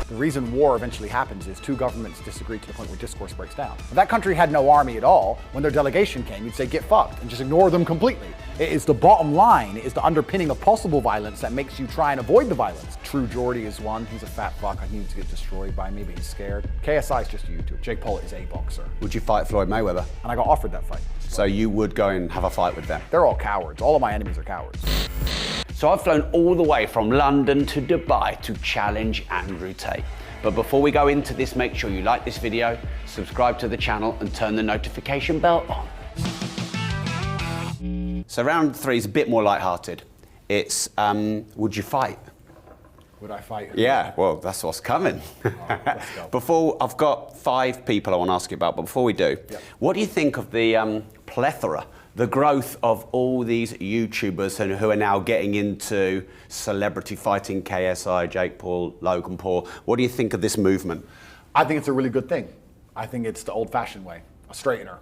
The reason war eventually happens is two governments disagree to the point where discourse breaks down. If that country had no army at all, when their delegation came, you'd say, get fucked, and just ignore them completely. It is the bottom line, it is the underpinning of possible violence that makes you try and avoid the violence. True Geordie is one, he's a fat fuck, he needs to get destroyed by me, but he's scared. KSI is just a YouTuber. Jake Paul is a boxer. Would you fight Floyd Mayweather? And I got offered that fight. So you would go and have a fight with them? They're all cowards. All of my enemies are cowards. So I've flown all the way from London to Dubai to challenge Andrew Tate. But before we go into this, make sure you like this video, subscribe to the channel and turn the notification bell on. So round 3 is a bit more lighthearted. It's, would you fight? Would I fight? Yeah, well, that's what's coming. Let's go. Before, I've got 5 people I want to ask you about, but before we do, what do you think of the plethora, the growth of all these YouTubers who are now getting into celebrity fighting, KSI, Jake Paul, Logan Paul? What do you think of this movement? I think it's a really good thing. I think it's the old-fashioned way, a straightener,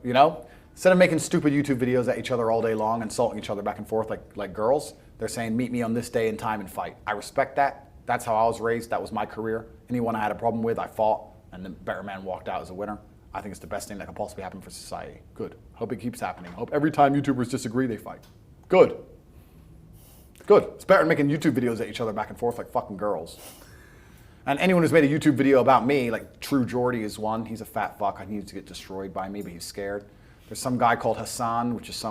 you know? Instead of making stupid YouTube videos at each other all day long, insulting each other back and forth like girls, they're saying, meet me on this day and time and fight. I respect that. That's how I was raised. That was my career. Anyone I had a problem with, I fought, and the better man walked out as a winner. I think it's the best thing that could possibly happen for society. Good. Hope it keeps happening. Hope every time YouTubers disagree, they fight. Good. Good. It's better than making YouTube videos at each other back and forth like fucking girls. And anyone who's made a YouTube video about me, like True Geordie is one, he's a fat fuck, he needs to get destroyed by me, but he's scared. There's some guy called Hassan, which is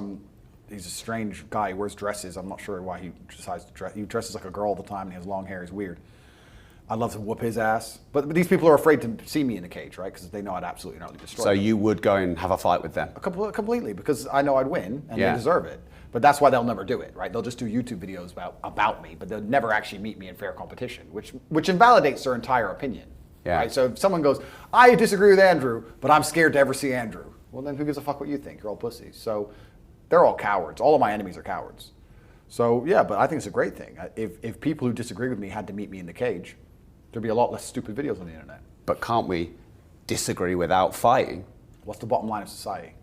he's a strange guy, he wears dresses. I'm not sure why he decides to dress. He dresses like a girl all the time and he has long hair, he's weird. I'd love to whoop his ass. But these people are afraid to see me in the cage, right? Because they know I'd absolutely not destroy them. So you would go and have a fight with them? Completely, because I know I'd win and they deserve it. But that's why they'll never do it, right? They'll just do YouTube videos about me, but they'll never actually meet me in fair competition, which invalidates their entire opinion. Yeah. Right? So if someone goes, I disagree with Andrew, but I'm scared to ever see Andrew. Well, then who gives a fuck what you think? You're all pussies. So they're all cowards. All of my enemies are cowards. So yeah, but I think it's a great thing. If people who disagree with me had to meet me in the cage, there'd be a lot less stupid videos on the internet. But can't we disagree without fighting? What's the bottom line of society?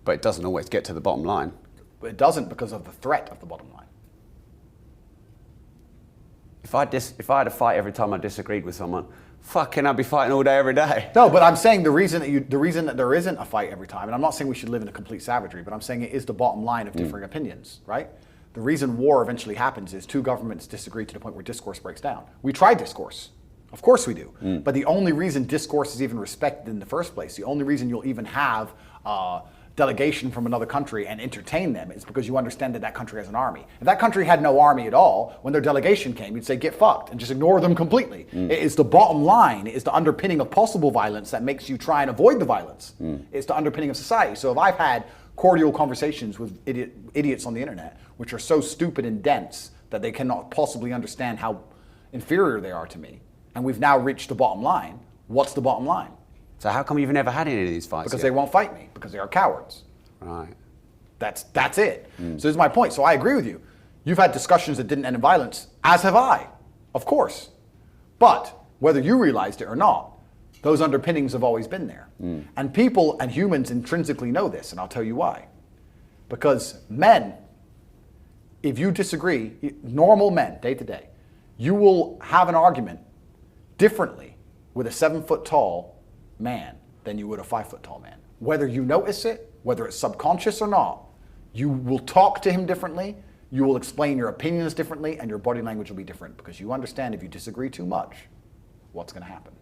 But it doesn't always get to the bottom line. But it doesn't because of the threat of the bottom line. If I had a fight every time I disagreed with someone, fucking I'd be fighting all day, every day. No, but I'm saying the reason that there isn't a fight every time, and I'm not saying we should live in a complete savagery, but I'm saying it is the bottom line of differing opinions, right? The reason war eventually happens is two governments disagree to the point where discourse breaks down. We try discourse. Of course we do. But the only reason discourse is even respected in the first place, the only reason you'll even have delegation from another country and entertain them is because you understand that that country has an army. If that country had no army at all, when their delegation came, you'd say, get fucked, and just ignore them completely. It is the bottom line, it is the underpinning of possible violence that makes you try and avoid the violence. It's the underpinning of society. So if I've had cordial conversations with idiots on the internet, which are so stupid and dense that they cannot possibly understand how inferior they are to me, and we've now reached the bottom line, what's the bottom line? So how come you've never had any of these fights Because yet? they won't fight me, because they are cowards. Right. That's it. So this is my point. So I agree with you. You've had discussions that didn't end in violence, as have I, of course. But whether you realized it or not, those underpinnings have always been there. And people and humans intrinsically know this, and I'll tell you why. Because men, if you disagree, normal men, day to day, you will have an argument differently with a 7-foot-tall man than you would a 5-foot-tall man. Whether you notice it, whether it's subconscious or not, you will talk to him differently, you will explain your opinions differently, and your body language will be different because you understand if you disagree too much, what's going to happen.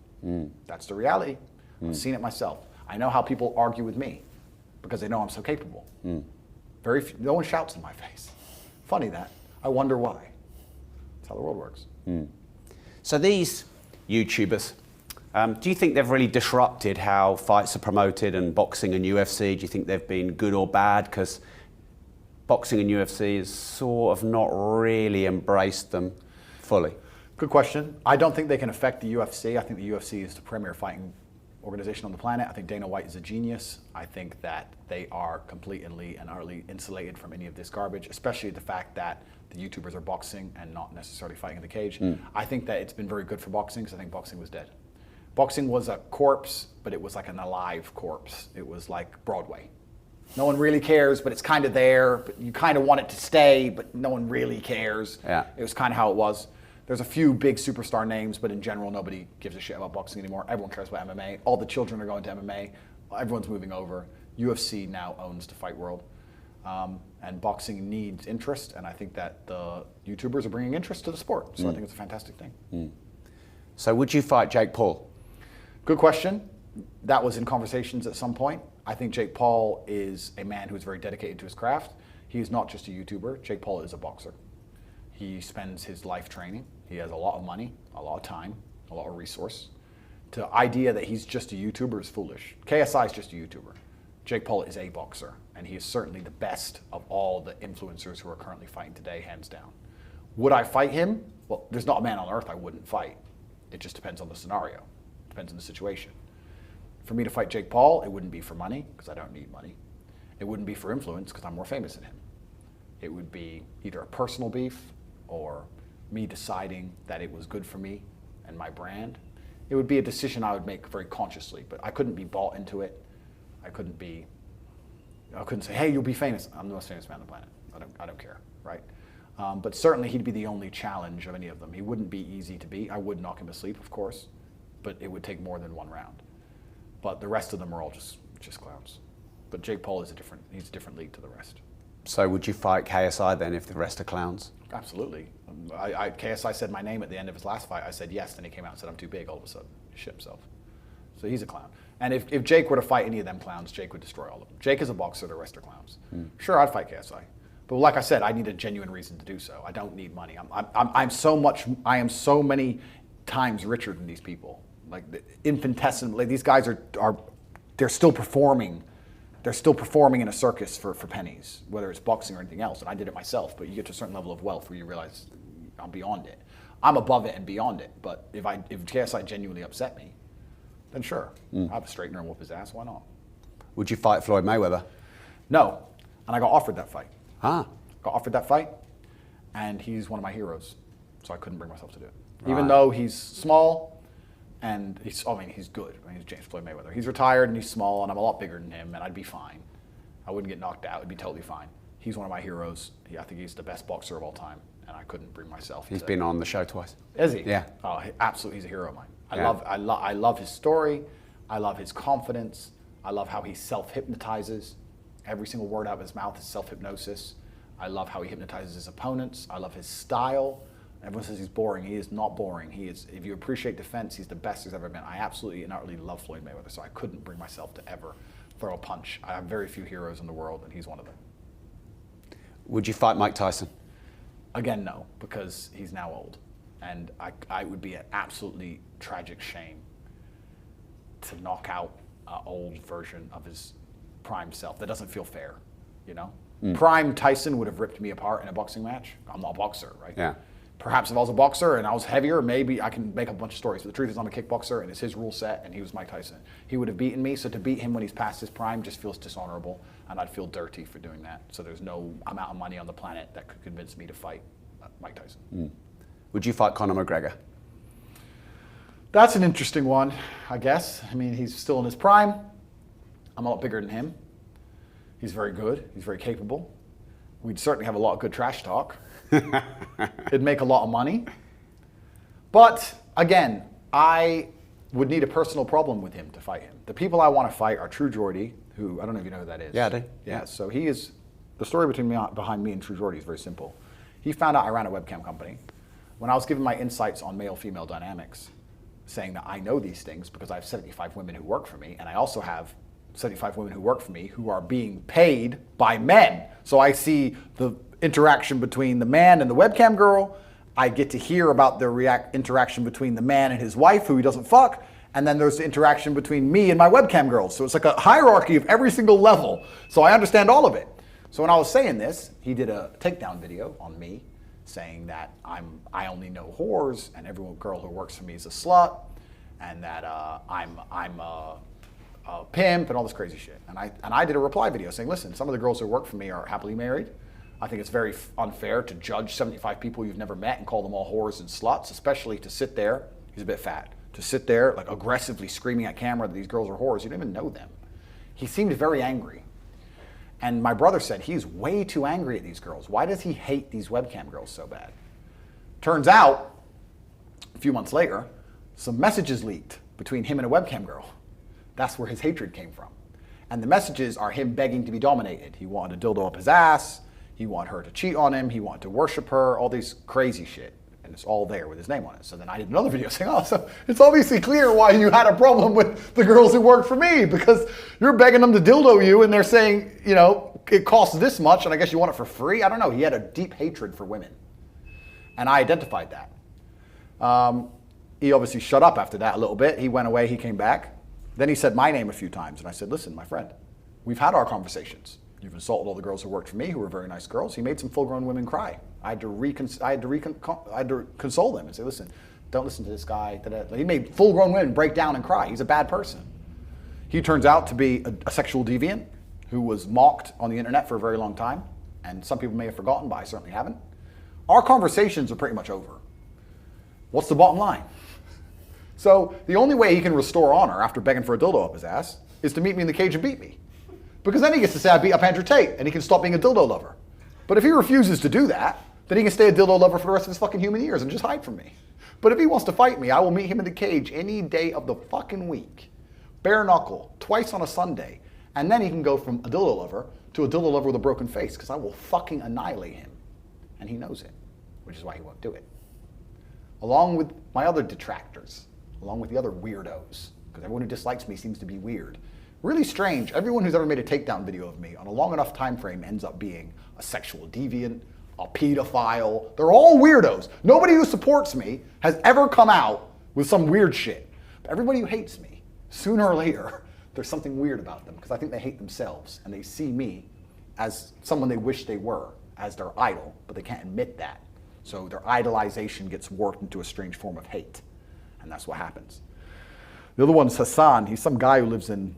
That's the reality. I've seen it myself. I know how people argue with me because they know I'm so capable. No one shouts in my face. Funny that. I wonder why. That's how the world works. So these YouTubers, do you think they've really disrupted how fights are promoted and boxing and UFC? Do you think they've been good or bad? Because boxing and UFC has sort of not really embraced them fully. Good question. I don't think they can affect the UFC. I think the UFC is the premier fighting organization on the planet. I think Dana White is a genius. I think that they are completely and utterly insulated from any of this garbage, especially the fact that the YouTubers are boxing and not necessarily fighting in the cage. I think that it's been very good for boxing because I think boxing was dead. Boxing was a corpse, but it was like an alive corpse. It was like Broadway. No one really cares, but it's kind of there, but you kind of want it to stay, but no one really cares. Yeah. It was kind of how it was. There's a few big superstar names, but in general, nobody gives a shit about boxing anymore. Everyone cares about MMA. All the children are going to MMA. Everyone's moving over. UFC now owns the fight world. And boxing needs interest, and I think that the YouTubers are bringing interest to the sport. So I think it's a fantastic thing. So would you fight Jake Paul? Good question. That was in conversations at some point. I think Jake Paul is a man who is very dedicated to his craft. He is not just a YouTuber. Jake Paul is a boxer. He spends his life training. He has a lot of money, a lot of time, a lot of resource. The idea that he's just a YouTuber is foolish. KSI is just a YouTuber. Jake Paul is a boxer, and he is certainly the best of all the influencers who are currently fighting today, hands down. Would I fight him? Well, there's not a man on earth I wouldn't fight. It just depends on the scenario. Depends on the situation. For me to fight Jake Paul, it wouldn't be for money, because I don't need money. It wouldn't be for influence, because I'm more famous than him. It would be either a personal beef or me deciding that it was good for me and my brand. It would be a decision I would make very consciously, but I couldn't be bought into it. I couldn't say, hey, you'll be famous. I'm the most famous man on the planet. I don't care, right? But certainly he'd be the only challenge of any of them. He wouldn't be easy to beat. I would knock him asleep, of course, but it would take more than one round. But the rest of them are all just clowns. But Jake Paul is he's a different league to the rest. So would you fight KSI then if the rest are clowns? Absolutely. KSI said my name at the end of his last fight. I said yes, then he came out and said I'm too big all of a sudden. He shit himself. So he's a clown. And if Jake were to fight any of them clowns, Jake would destroy all of them. Jake is a boxer, the rest are clowns. Sure, I'd fight KSI. But like I said, I need a genuine reason to do so. I don't need money. I am so many times richer than these people. Like infinitesimally, these guys they're still performing. They're still performing in a circus for pennies, whether it's boxing or anything else. And I did it myself, but you get to a certain level of wealth where you realize I'm beyond it. I'm above it and beyond it. But if KSI genuinely upset me, then sure, I'll have a straightener and whoop his ass. Why not? Would you fight Floyd Mayweather? No, and I got offered that fight. Ah. Got offered that fight, and he's one of my heroes, so I couldn't bring myself to do it. Right. Even though he's small, and he's good. He's James Floyd Mayweather. He's retired and he's small, and I'm a lot bigger than him, and I'd be fine. I wouldn't get knocked out. It'd be totally fine. He's one of my heroes. I think he's the best boxer of all time, and I couldn't bring myself. He's been on the show twice. Is he? Yeah. Oh, absolutely, he's a hero of mine. Yeah. I love his story. I love his confidence. I love how he self-hypnotizes. Every single word out of his mouth is self-hypnosis. I love how he hypnotizes his opponents. I love his style. Everyone says he's boring. He is not boring. He is. If you appreciate defense, he's the best there's ever been. I absolutely and utterly love Floyd Mayweather, so I couldn't bring myself to ever throw a punch. I have very few heroes in the world, and he's one of them. Would you fight Mike Tyson? Again, no, because he's now old. And I would be an absolutely tragic shame to knock out an old version of his prime self. That doesn't feel fair, you know? Prime Tyson would have ripped me apart in a boxing match. I'm not a boxer, right? Yeah. Perhaps if I was a boxer and I was heavier, maybe I can make up a bunch of stories. But the truth is I'm a kickboxer and it's his rule set and he was Mike Tyson. He would have beaten me, so to beat him when he's past his prime just feels dishonorable and I'd feel dirty for doing that. So there's no amount of money on the planet that could convince me to fight Mike Tyson. Would you fight Conor McGregor? That's an interesting one, I guess. I mean, he's still in his prime. I'm a lot bigger than him. He's very good. He's very capable. We'd certainly have a lot of good trash talk. It'd make a lot of money. But again, I would need a personal problem with him to fight him. The people I want to fight are True Geordie, who, I don't know if you know who that is. Yeah, I do. Yeah, so he is, the story behind me and True Geordie is very simple. He found out I ran a webcam company. When I was giving my insights on male-female dynamics, saying that I know these things because I have 75 women who work for me, and I also have 75 women who work for me who are being paid by men. So I see the interaction between the man and the webcam girl. I get to hear about the interaction between the man and his wife who he doesn't fuck. And then there's the interaction between me and my webcam girls. So it's like a hierarchy of every single level. So I understand all of it. So when I was saying this, he did a takedown video on me saying that I only know whores and every girl who works for me is a slut and that I'm a pimp and all this crazy shit. And I did a reply video saying, listen, some of the girls who work for me are happily married. I think it's very unfair to judge 75 people you've never met and call them all whores and sluts, especially to sit there, he's a bit fat, to sit there like aggressively screaming at camera that these girls are whores. You don't even know them. He seemed very angry. And my brother said, he's way too angry at these girls. Why does he hate these webcam girls so bad? Turns out, few months later, some messages leaked between him and a webcam girl. That's where his hatred came from. And the messages are him begging to be dominated. He wanted a dildo up his ass. He wanted her to cheat on him. He wanted to worship her, all these crazy shit. And it's all there with his name on it. So then I did another video saying, oh, so it's obviously clear why you had a problem with the girls who worked for me, because you're begging them to dildo you and they're saying, you know, it costs this much and I guess you want it for free. I don't know. He had a deep hatred for women. And I identified that. He obviously shut up after that a little bit. He went away, he came back. Then he said my name a few times. And I said, listen, my friend, we've had our conversations. You've insulted all the girls who worked for me, who were very nice girls. He made some full-grown women cry. I had to console them and say, listen, don't listen to this guy. He made full-grown women break down and cry. He's a bad person. He turns out to be a sexual deviant who was mocked on the internet for a very long time. And some people may have forgotten, but I certainly haven't. Our conversations are pretty much over. What's the bottom line? So the only way he can restore honor after begging for a dildo up his ass is to meet me in the cage and beat me. Because then he gets to say I beat up Andrew Tate and he can stop being a dildo lover. But if he refuses to do that, then he can stay a dildo lover for the rest of his fucking human years and just hide from me. But if he wants to fight me, I will meet him in the cage any day of the fucking week. Bare knuckle, twice on a Sunday. And then he can go from a dildo lover to a dildo lover with a broken face, because I will fucking annihilate him. And he knows it, which is why he won't do it. Along with my other detractors, along with the other weirdos, because everyone who dislikes me seems to be weird. Really strange. Everyone who's ever made a takedown video of me on a long enough time frame ends up being a sexual deviant, a pedophile. They're all weirdos. Nobody who supports me has ever come out with some weird shit. But everybody who hates me, sooner or later, there's something weird about them, because I think they hate themselves and they see me as someone they wish they were, as their idol, but they can't admit that. So their idolization gets warped into a strange form of hate. And that's what happens. The other one's Hassan. He's some guy who lives in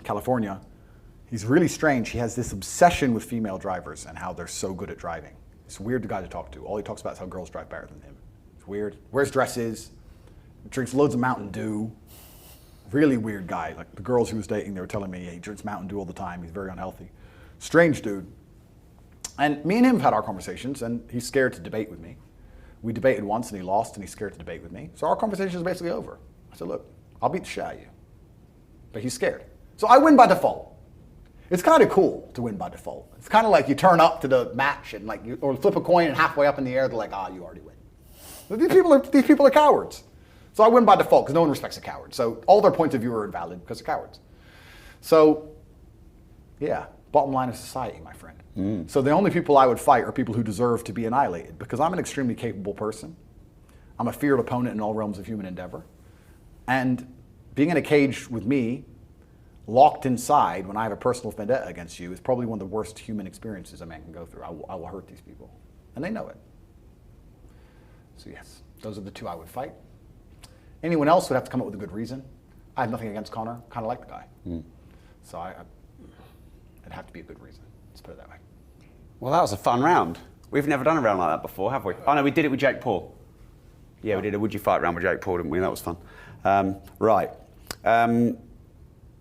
California. He's really strange. He has this obsession with female drivers and how they're so good at driving. It's a weird guy to talk to. All he talks about is how girls drive better than him. It's weird. Wears dresses, drinks loads of Mountain Dew. Really weird guy. Like the girls he was dating, they were telling me he drinks Mountain Dew all the time. He's very unhealthy. Strange dude. And me and him have had our conversations, and he's scared to debate with me. We debated once and he lost, and he's scared to debate with me. So our conversation is basically over. I said, look, I'll beat the shit out of you. But he's scared. So I win by default. It's kind of cool to win by default. It's kind of like you turn up to the match and or flip a coin and halfway up in the air, they're like, you already win. But these people are cowards. So I win by default because no one respects a coward. So all their points of view are invalid because they're cowards. So yeah, bottom line of society, my friend. So the only people I would fight are people who deserve to be annihilated, because I'm an extremely capable person. I'm a feared opponent in all realms of human endeavor. And being in a cage with me, locked inside when I have a personal vendetta against you, is probably one of the worst human experiences a man can go through. I will hurt these people. And they know it. So yes, those are the two I would fight. Anyone else would have to come up with a good reason. I have nothing against Connor. Kind of like the guy. So it'd have to be a good reason. Let's put it that way. Well, that was a fun round. We've never done a round like that before, have we? Oh no, we did it with Jake Paul. Yeah, we did a Would You Fight round with Jake Paul, didn't we? That was fun. Right.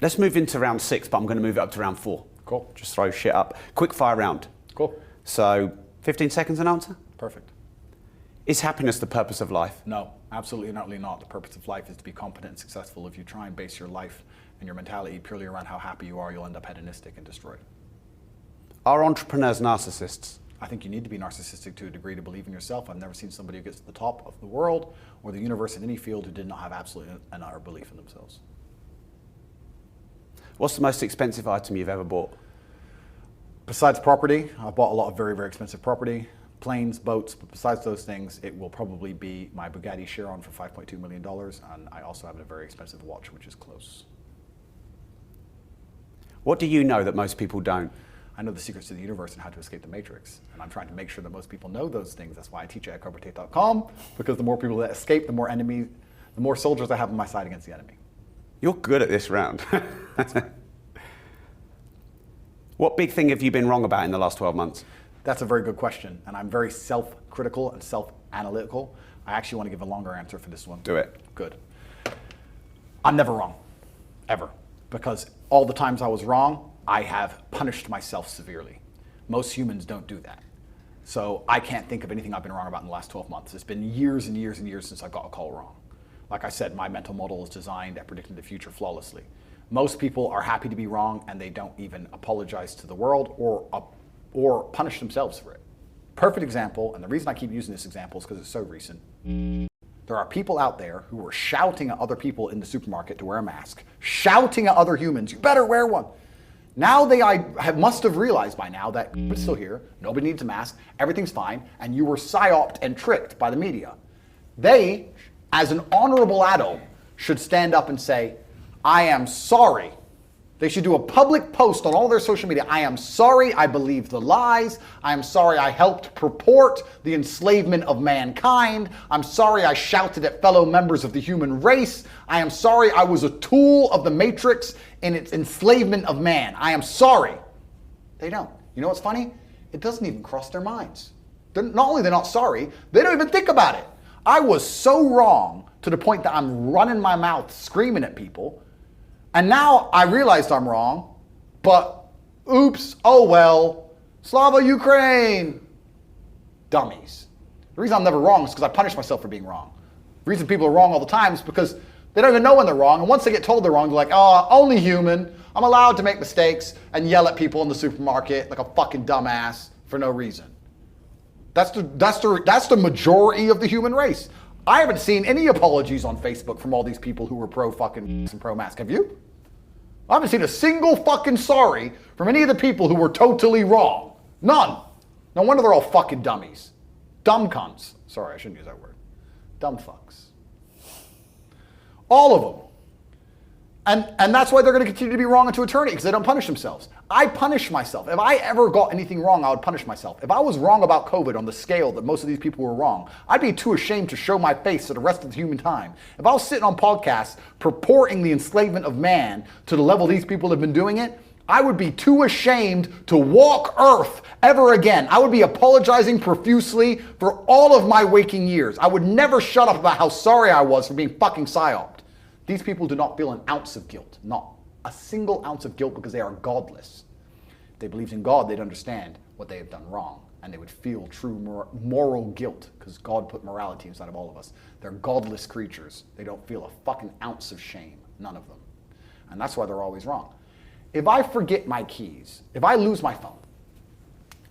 Let's move into round 6, but I'm going to move it up to round 4. Cool. Just throw shit up. Quick fire round. Cool. So, 15 seconds an answer? Perfect. Is happiness the purpose of life? No, absolutely and utterly not. The purpose of life is to be competent and successful. If you try and base your life and your mentality purely around how happy you are, you'll end up hedonistic and destroyed. Are entrepreneurs narcissists? I think you need to be narcissistic to a degree to believe in yourself. I've never seen somebody who gets to the top of the world or the universe in any field who did not have absolute and utter belief in themselves. What's the most expensive item you've ever bought? Besides property, I've bought a lot of very, very expensive property, planes, boats, but besides those things, it will probably be my Bugatti Chiron for $5.2 million, and I also have a very expensive watch, which is close. What do you know that most people don't? I know the secrets to the universe and how to escape the matrix, and I'm trying to make sure that most people know those things. That's why I teach at Tate.com, because the more people that escape, the more soldiers I have on my side against the enemy. You're good at this round. What big thing have you been wrong about in the last 12 months? That's a very good question, and I'm very self-critical and self-analytical. I actually want to give a longer answer for this one. Do it. Good. I'm never wrong, ever, because all the times I was wrong, I have punished myself severely. Most humans don't do that. So I can't think of anything I've been wrong about in the last 12 months. It's been years and years and years since I got a call wrong. Like I said, my mental model is designed at predicting the future flawlessly. Most people are happy to be wrong and they don't even apologize to the world or punish themselves for it. Perfect example, and the reason I keep using this example is because it's so recent. There are people out there who are shouting at other people in the supermarket to wear a mask, shouting at other humans, you better wear one. Now must have realized by now that it's still here, nobody needs a mask, everything's fine, and you were psyoped and tricked by the media. They, as an honorable adult, should stand up and say, I am sorry. They should do a public post on all their social media. I am sorry I believed the lies. I am sorry I helped purport the enslavement of mankind. I'm sorry I shouted at fellow members of the human race. I am sorry I was a tool of the Matrix in its enslavement of man. I am sorry. They don't. You know what's funny? It doesn't even cross their minds. Not only they're not sorry, they don't even think about it. I was so wrong to the point that I'm running my mouth screaming at people. And now I realized I'm wrong, but oops, oh well, Slava Ukraine. Dummies. The reason I'm never wrong is because I punish myself for being wrong. The reason people are wrong all the time is because they don't even know when they're wrong. And once they get told they're wrong, they're like, oh, only human. I'm allowed to make mistakes and yell at people in the supermarket like a fucking dumbass for no reason. That's the majority of the human race. I haven't seen any apologies on Facebook from all these people who were pro-fucking and pro-mask. Have you? I haven't seen a single fucking sorry from any of the people who were totally wrong. None. No wonder they're all fucking dummies. Dumb cunts. Sorry, I shouldn't use that word. Dumb fucks. All of them. And that's why they're going to continue to be wrong into eternity, because they don't punish themselves. I punish myself. If I ever got anything wrong, I would punish myself. If I was wrong about COVID on the scale that most of these people were wrong, I'd be too ashamed to show my face to the rest of the human time. If I was sitting on podcasts purporting the enslavement of man to the level these people have been doing it, I would be too ashamed to walk earth ever again. I would be apologizing profusely for all of my waking years. I would never shut up about how sorry I was for being fucking psyoped. These people do not feel an ounce of guilt, not a single ounce of guilt, because they are godless. If they believed in God, they'd understand what they have done wrong, and they would feel true moral guilt, because God put morality inside of all of us. They're godless creatures. They don't feel a fucking ounce of shame, none of them. And that's why they're always wrong. If I forget my keys, if I lose my phone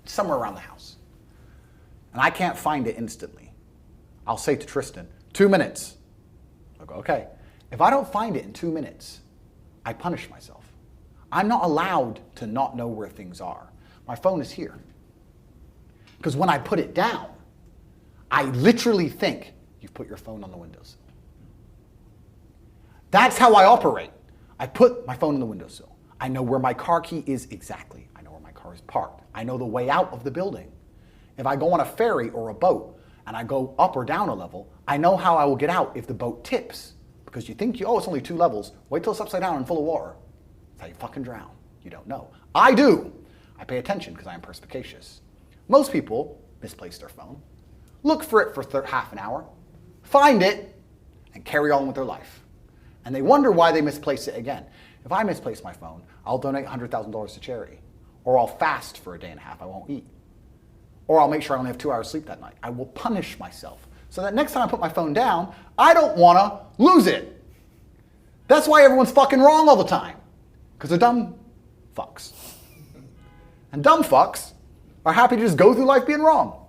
somewhere around the house, and I can't find it instantly, I'll say to Tristan, 2 minutes. I'll go, okay. If I don't find it in 2 minutes, I punish myself. I'm not allowed to not know where things are. My phone is here. Because when I put it down, I literally think, you've put your phone on the windowsill. That's how I operate. I put my phone on the windowsill. I know where my car key is exactly. I know where my car is parked. I know the way out of the building. If I go on a ferry or a boat and I go up or down a level, I know how I will get out if the boat tips. Because you think, oh, it's only 2 levels. Wait till it's upside down and full of water. That's how you fucking drown. You don't know. I do. I pay attention because I am perspicacious. Most people misplace their phone, look for it for half an hour, find it, and carry on with their life. And they wonder why they misplace it again. If I misplace my phone, I'll donate $100,000 to charity. Or I'll fast for a day and a half. I won't eat. Or I'll make sure I only have 2 hours sleep that night. I will punish myself. So that next time I put my phone down, I don't want to lose it. That's why everyone's fucking wrong all the time. Because they're dumb fucks. And dumb fucks are happy to just go through life being wrong.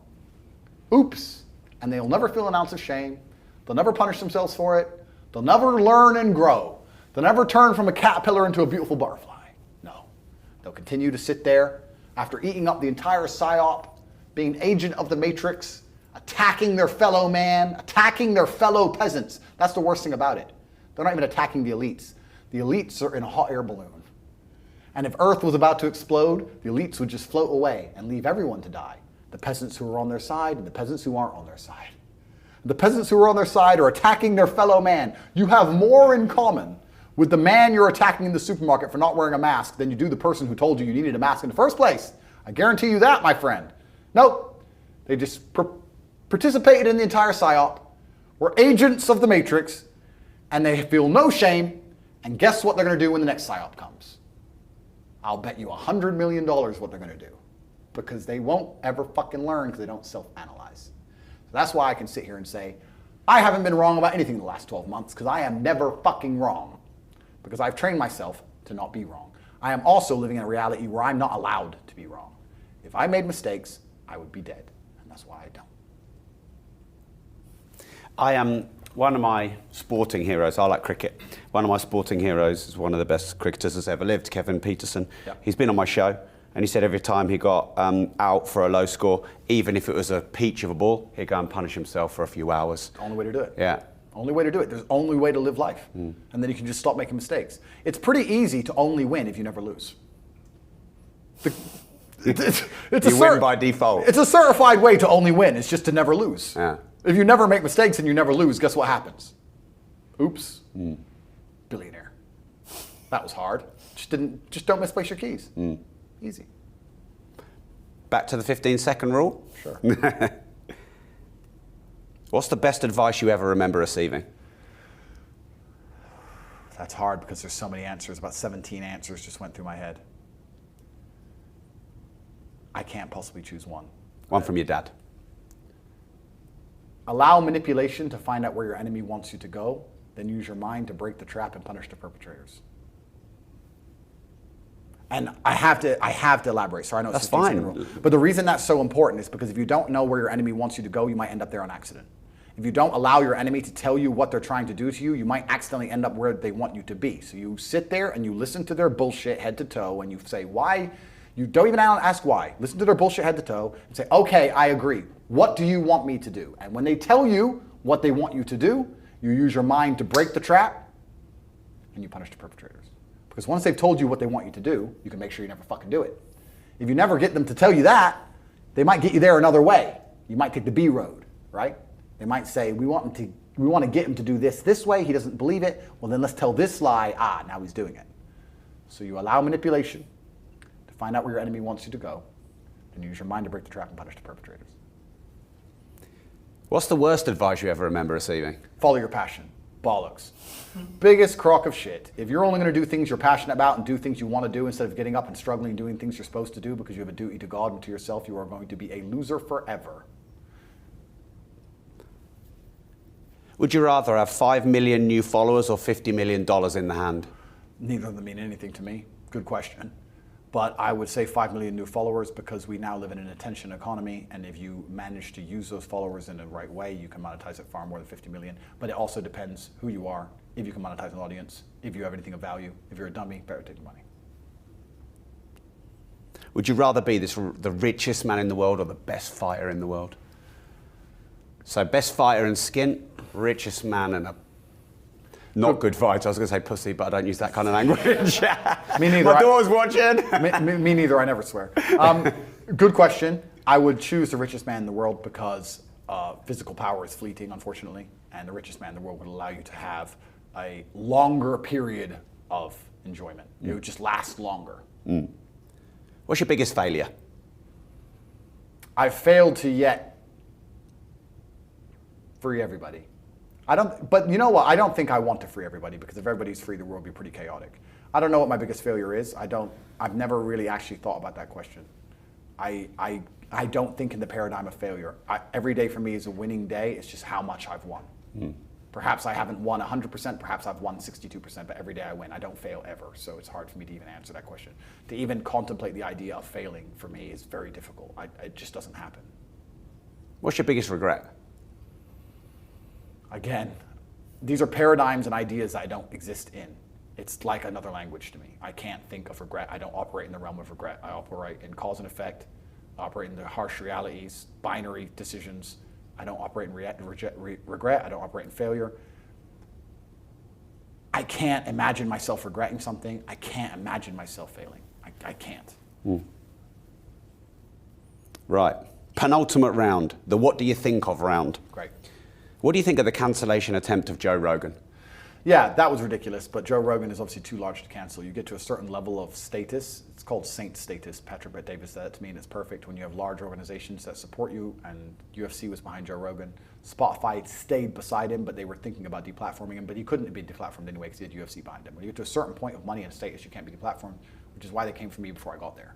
Oops. And they'll never feel an ounce of shame. They'll never punish themselves for it. They'll never learn and grow. They'll never turn from a caterpillar into a beautiful butterfly. No. They'll continue to sit there after eating up the entire psyop, being an agent of the Matrix, attacking their fellow man, attacking their fellow peasants. That's the worst thing about it. They're not even attacking the elites. The elites are in a hot air balloon. And if Earth was about to explode, the elites would just float away and leave everyone to die. The peasants who are on their side and the peasants who aren't on their side. The peasants who are on their side are attacking their fellow man. You have more in common with the man you're attacking in the supermarket for not wearing a mask than you do the person who told you you needed a mask in the first place. I guarantee you that, my friend. Nope. They just participated in the entire psyop, were agents of the Matrix, and they feel no shame, and guess what they're going to do when the next psyop comes? I'll bet you $100 million what they're going to do. because they won't ever fucking learn because they don't self-analyze. So that's why I can sit here and say, I haven't been wrong about anything in the last 12 months because I am never fucking wrong because I've trained myself to not be wrong. I am also living in a reality where I'm not allowed to be wrong. If I made mistakes, I would be dead, and that's why I don't. I am one of my sporting heroes. I like cricket. One of my sporting heroes is one of the best cricketers that's ever lived, Kevin Peterson. Yep. He's been on my show, and he said every time he got out for a low score, even if it was a peach of a ball, he'd go and punish himself for a few hours. Only way to do it. Yeah. Only way to do it. There's only way to live life. And then you can just stop making mistakes. It's pretty easy to only win if you never lose. It's You win by default. It's a certified way to only win. It's just to never lose. Yeah. If you never make mistakes and you never lose, guess what happens? Oops. Billionaire. That was hard. Just don't misplace your keys. Easy. Back to the 15-second rule. Sure. What's the best advice you ever remember receiving? That's hard because there's so many answers. About 17 answers just went through my head. I can't possibly choose one. One from your dad. Allow manipulation to find out where your enemy wants you to go, then use your mind to break the trap and punish the perpetrators. And I have to elaborate. Sorry, I know it's That's 15 second fine. rule. But the reason that's so important is because if you don't know where your enemy wants you to go, you might end up there on accident. If you don't allow your enemy to tell you what they're trying to do to you, you might accidentally end up where they want you to be. So you sit there and you listen to their bullshit head to toe and you say, why? You don't even ask why. Listen to their bullshit head to toe and say, okay, I agree. What do you want me to do? And when they tell you what they want you to do, you use your mind to break the trap and you punish the perpetrators. Because once they've told you what they want you to do, you can make sure you never fucking do it. If you never get them to tell you that, they might get you there another way. You might take the B road, right? They might say, we want to get him to do this way. He doesn't believe it. Well, then let's tell this lie. Now he's doing it. So you allow manipulation to find out where your enemy wants you to go, and use your mind to break the trap and punish the perpetrators. What's the worst advice you ever remember receiving? Follow your passion. Bollocks. Biggest crock of shit. If you're only going to do things you're passionate about and do things you want to do instead of getting up and struggling doing things you're supposed to do because you have a duty to God and to yourself, you are going to be a loser forever. Would you rather have 5 million new followers or $50 million in the hand? Neither of them mean anything to me. Good question. But I would say 5 million new followers because we now live in an attention economy, and if you manage to use those followers in the right way, you can monetize it far more than 50 million. But it also depends who you are, if you can monetize an audience, if you have anything of value. If you're a dummy, better take the money. Would you rather be the richest man in the world or the best fighter in the world? So best fighter and skint, richest man and a not good fighter. I was going to say pussy, but I don't use that kind of language. Me neither. My daughter's watching. Me neither. I never swear. Good question. I would choose the richest man in the world because physical power is fleeting, unfortunately, and the richest man in the world would allow you to have a longer period of enjoyment. It would just last longer. What's your biggest failure? I've failed to yet free everybody. But you know what? I don't think I want to free everybody because if everybody's free, the world would be pretty chaotic. I don't know what my biggest failure is. I've never really actually thought about that question. I don't think in the paradigm of failure. Every day for me is a winning day. It's just how much I've won. Perhaps I haven't won 100%, perhaps I've won 62%, but every day I win. I don't fail ever, so it's hard for me to even answer that question. To even contemplate the idea of failing for me is very difficult. It just doesn't happen. What's your biggest regret? Again, these are paradigms and ideas I don't exist in. It's like another language to me. I can't think of regret. I don't operate in the realm of regret. I operate in cause and effect, I operate in the harsh realities, binary decisions. I don't operate in regret. I don't operate in failure. I can't imagine myself regretting something. I can't imagine myself failing. I can't. Right. Penultimate round, the what do you think of round. Great. What do you think of the cancellation attempt of Joe Rogan? Yeah, that was ridiculous, but Joe Rogan is obviously too large to cancel. You get to a certain level of status. It's called saint status. Patrick Bet-David said that to me, and it's perfect when you have large organizations that support you, and UFC was behind Joe Rogan. Spotify stayed beside him, but they were thinking about deplatforming him, but he couldn't be deplatformed anyway because he had UFC behind him. When you get to a certain point of money and status, you can't be deplatformed, which is why they came for me before I got there.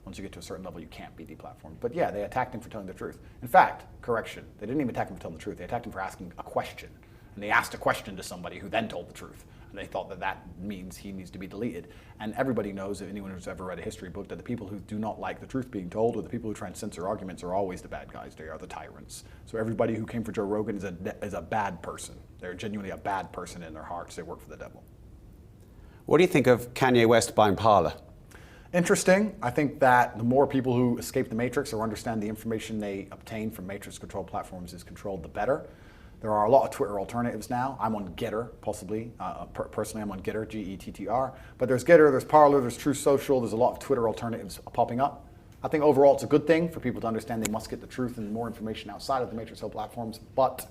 Once you get to a certain level, you can't be deplatformed. But yeah, they attacked him for telling the truth. In fact, correction, they didn't even attack him for telling the truth. They attacked him for asking a question. And they asked a question to somebody who then told the truth. And they thought that that means he needs to be deleted. And everybody knows, if anyone who's ever read a history book, that the people who do not like the truth being told, or the people who try and censor arguments, are always the bad guys. They are the tyrants. So everybody who came for Joe Rogan is a bad person. They're genuinely a bad person in their hearts. They work for the devil. What do you think of Kanye West buying Parler? Interesting. I think that the more people who escape the matrix or understand the information they obtain from matrix-controlled platforms is controlled, the better. There are a lot of Twitter alternatives now. I'm on Getter, possibly. Personally, I'm on Getter, Gettr. But there's Getter, there's Parler, there's True Social. There's a lot of Twitter alternatives popping up. I think overall it's a good thing for people to understand they must get the truth and more information outside of the matrix-controlled platforms. But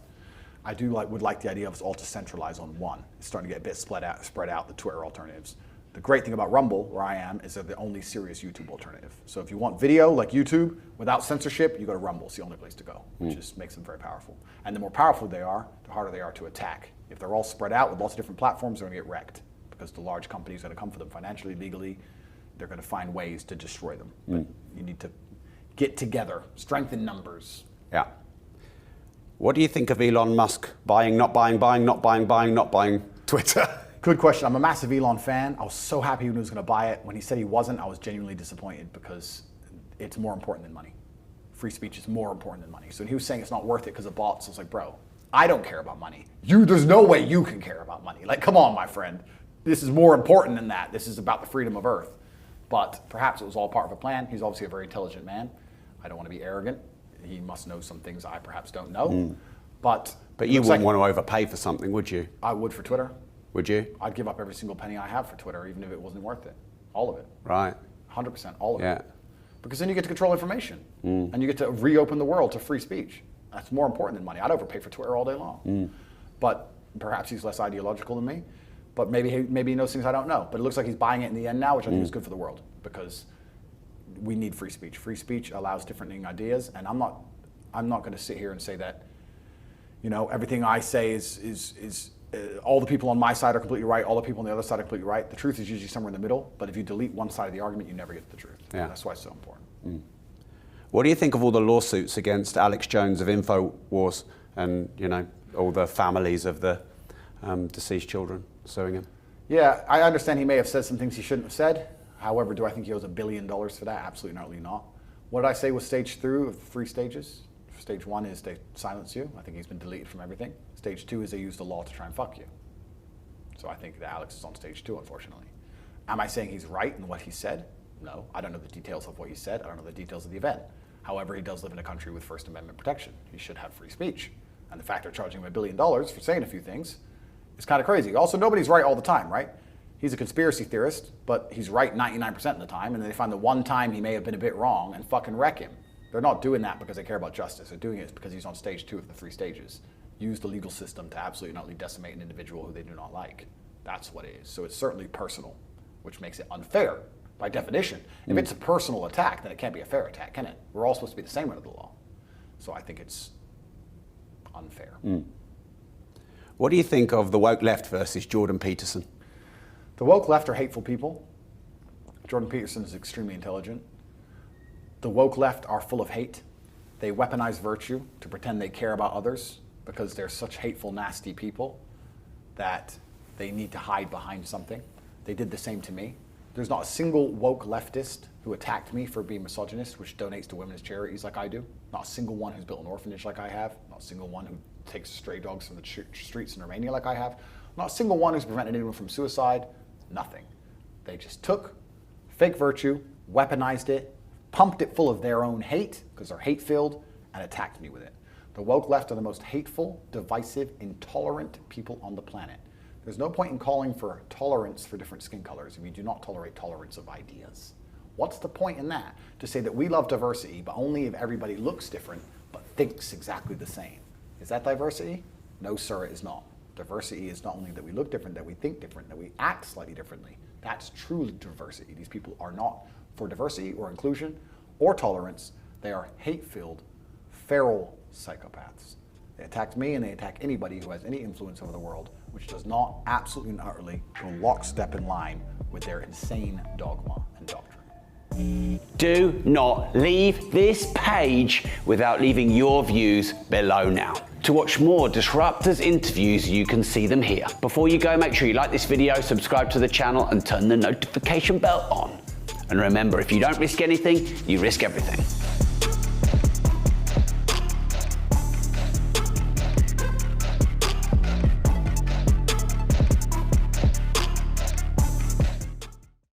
I would like the idea of us all to centralize on one. It's starting to get a bit spread out, the Twitter alternatives. The great thing about Rumble, where I am, is they're the only serious YouTube alternative. So if you want video like YouTube without censorship, you go to Rumble. It's the only place to go, which just makes them very powerful. And the more powerful they are, the harder they are to attack. If they're all spread out with lots of different platforms, they're going to get wrecked because the large companies are going to come for them financially, legally. They're going to find ways to destroy them. But you need to get together, strengthen numbers. Yeah. What do you think of Elon Musk buying Twitter? Good question. I'm a massive Elon fan. I was so happy when he was going to buy it. When he said he wasn't, I was genuinely disappointed because it's more important than money. Free speech is more important than money. So when he was saying it's not worth it because of bots, I was like, bro, I don't care about money. There's no way you can care about money. Like, come on, my friend. This is more important than that. This is about the freedom of Earth. But perhaps it was all part of a plan. He's obviously a very intelligent man. I don't want to be arrogant. He must know some things I perhaps don't know. But you wouldn't want to overpay for something, would you? I would for Twitter. Would you? I'd give up every single penny I have for Twitter, even if it wasn't worth it. All of it. Right. 100%, all of Yeah. it. Because then you get to control information. And you get to reopen the world to free speech. That's more important than money. I'd overpay for Twitter all day long. But perhaps he's less ideological than me. But maybe he knows things I don't know. But it looks like he's buying it in the end now, which I think is good for the world. Because we need free speech. Free speech allows different ideas. And I'm not going to sit here and say that, everything I say is all the people on my side are completely right, all the people on the other side are completely right. The truth is usually somewhere in the middle, but if you delete one side of the argument, you never get to the truth. Yeah. That's why it's so important. What do you think of all the lawsuits against Alex Jones of InfoWars and, all the families of the deceased children suing him? Yeah, I understand he may have said some things he shouldn't have said. However, do I think he owes $1 billion for that? Absolutely not. What did I say was stage 3 of 3 stages? Stage 1 is they silence you. I think he's been deleted from everything. Stage 2 is they use the law to try and fuck you. So I think that Alex is on stage 2, unfortunately. Am I saying he's right in what he said? No. I don't know the details of what he said. I don't know the details of the event. However, he does live in a country with First Amendment protection. He should have free speech. And the fact they're charging him $1 billion for saying a few things is kind of crazy. Also, nobody's right all the time, right? He's a conspiracy theorist, but he's right 99% of the time, and then they find the one time he may have been a bit wrong and fucking wreck him. They're not doing that because they care about justice. They're doing it because he's on stage 2 of the 3 stages. Use the legal system to absolutely not only decimate an individual who they do not like. That's what it is. So it's certainly personal, which makes it unfair by definition. If it's a personal attack, then it can't be a fair attack, can it? We're all supposed to be the same under the law. So I think it's unfair. What do you think of the woke left versus Jordan Peterson? The woke left are hateful people. Jordan Peterson is extremely intelligent. The woke left are full of hate. They weaponize virtue to pretend they care about others because they're such hateful, nasty people that they need to hide behind something. They did the same to me. There's not a single woke leftist who attacked me for being misogynist, which donates to women's charities like I do. Not a single one who's built an orphanage like I have. Not a single one who takes stray dogs from the streets in Romania like I have. Not a single one who's prevented anyone from suicide. Nothing. They just took fake virtue, weaponized it, pumped it full of their own hate, because they're hate-filled, and attacked me with it. The woke left are the most hateful, divisive, intolerant people on the planet. There's no point in calling for tolerance for different skin colors if you do not tolerate tolerance of ideas. What's the point in that? To say that we love diversity, but only if everybody looks different, but thinks exactly the same. Is that diversity? No, sir, it is not. Diversity is not only that we look different, that we think different, that we act slightly differently. That's true diversity. These people are not for diversity or inclusion or tolerance. They are hate-filled, feral psychopaths. They attacked me and they attack anybody who has any influence over the world, which does not absolutely and utterly go lockstep in line with their insane dogma and doctrine. Do not leave this page without leaving your views below now. To watch more Disruptors interviews, you can see them here. Before you go, make sure you like this video, subscribe to the channel, and turn the notification bell on. And remember, if you don't risk anything, you risk everything.